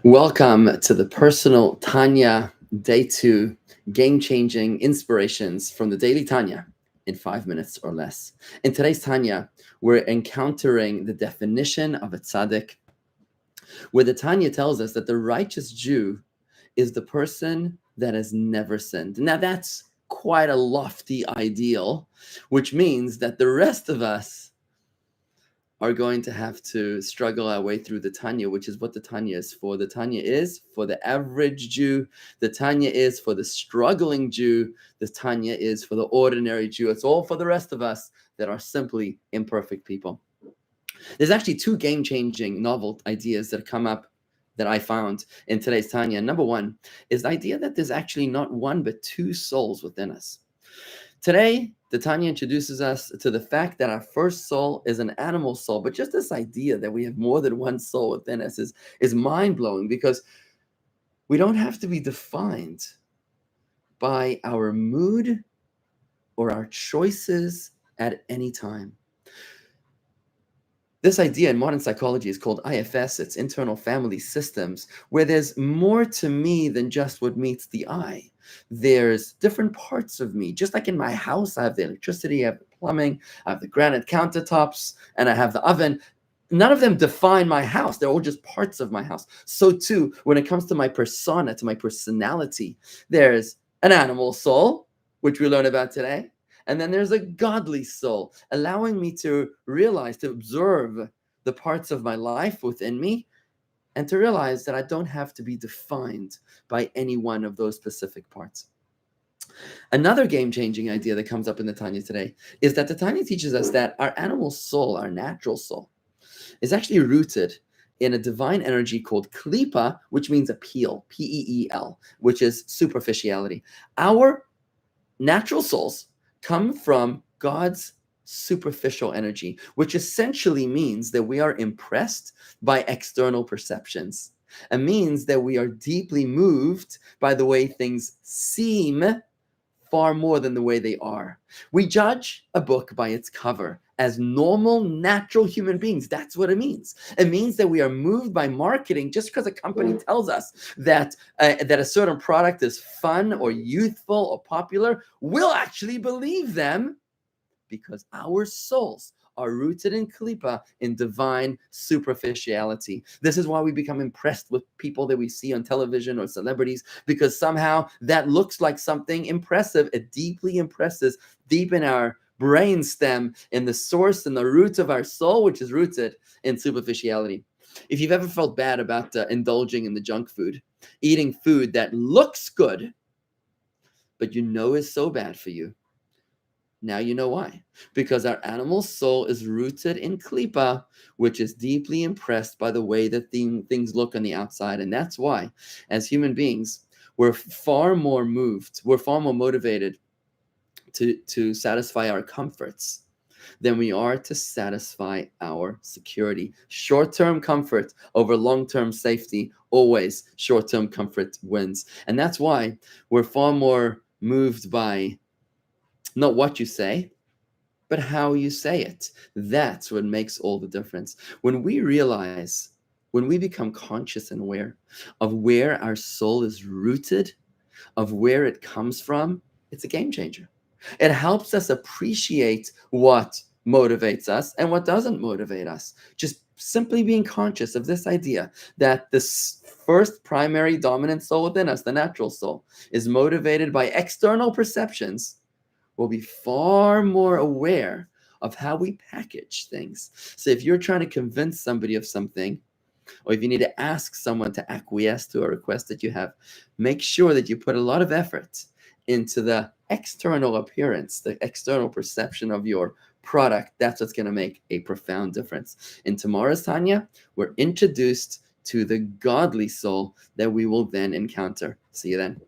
Welcome to the Personal Tanya Day 2 Game Changing Inspirations from the Daily Tanya in 5 minutes or less. In today's Tanya, we're encountering the definition of a tzaddik, where the Tanya tells us that the righteous Jew is the person that has never sinned. Now, that's quite a lofty ideal, which means that the rest of us are going to have to struggle our way through the Tanya, which is what the Tanya is for. The Tanya is for the average Jew. The Tanya is for the struggling Jew. The Tanya is for the ordinary Jew. It's all for the rest of us that are simply imperfect people. There's actually two game-changing novel ideas that come up that I found in today's Tanya. Number one is the idea that there's actually not one but two souls within us. Today, the Tanya introduces us to the fact that our first soul is an animal soul, but just this idea that we have more than one soul within us is mind-blowing, because we don't have to be defined by our mood or our choices at any time. This idea in modern psychology is called IFS, it's internal family systems, where there's more to me than just what meets the eye. There's different parts of me. Just like in my house, I have the electricity, I have the plumbing, I have the granite countertops, and I have the oven. None of them define my house. They're all just parts of my house. So too, when it comes to my persona, to my personality, there's an animal soul, which we learn about today. And then there's a godly soul, allowing me to realize, to observe the parts of my life within me, and to realize that I don't have to be defined by any one of those specific parts. Another game-changing idea that comes up in the Tanya today is that the Tanya teaches us that our animal soul, our natural soul, is actually rooted in a divine energy called klipa, which means appeal, P-E-E-L, which is superficiality. Our natural souls come from God's superficial energy, which essentially means that we are impressed by external perceptions. It means that we are deeply moved by the way things seem far more than the way they are. We judge a book by its cover as normal, natural human beings. That's what it means. It means that we are moved by marketing just because a company tells us that a certain product is fun or youthful or popular. We'll actually believe them because our souls are rooted in klipa, in divine superficiality. This is why we become impressed with people that we see on television or celebrities, because somehow that looks like something impressive. It deeply impresses deep in our brain stem, in the source and the root of our soul, which is rooted in superficiality. If you've ever felt bad about indulging in the junk food, eating food that looks good, but you know is so bad for you, now you know why. Because our animal soul is rooted in klipa, which is deeply impressed by the way that things look on the outside. And that's why, as human beings, we're far more moved, we're far more motivated to satisfy our comforts than we are to satisfy our security. Short-term comfort over long-term safety, always short-term comfort wins. And that's why we're far more moved by not what you say, but how you say it. That's what makes all the difference. When we realize, when we become conscious and aware of where our soul is rooted, of where it comes from, it's a game changer. It helps us appreciate what motivates us and what doesn't motivate us. Just simply being conscious of this idea that this first primary dominant soul within us, the natural soul, is motivated by external perceptions, will be far more aware of how we package things. So if you're trying to convince somebody of something, or if you need to ask someone to acquiesce to a request that you have, make sure that you put a lot of effort into the external appearance, the external perception of your product. That's what's going to make a profound difference. In tomorrow's Tanya, we're introduced to the godly soul that we will then encounter. See you then.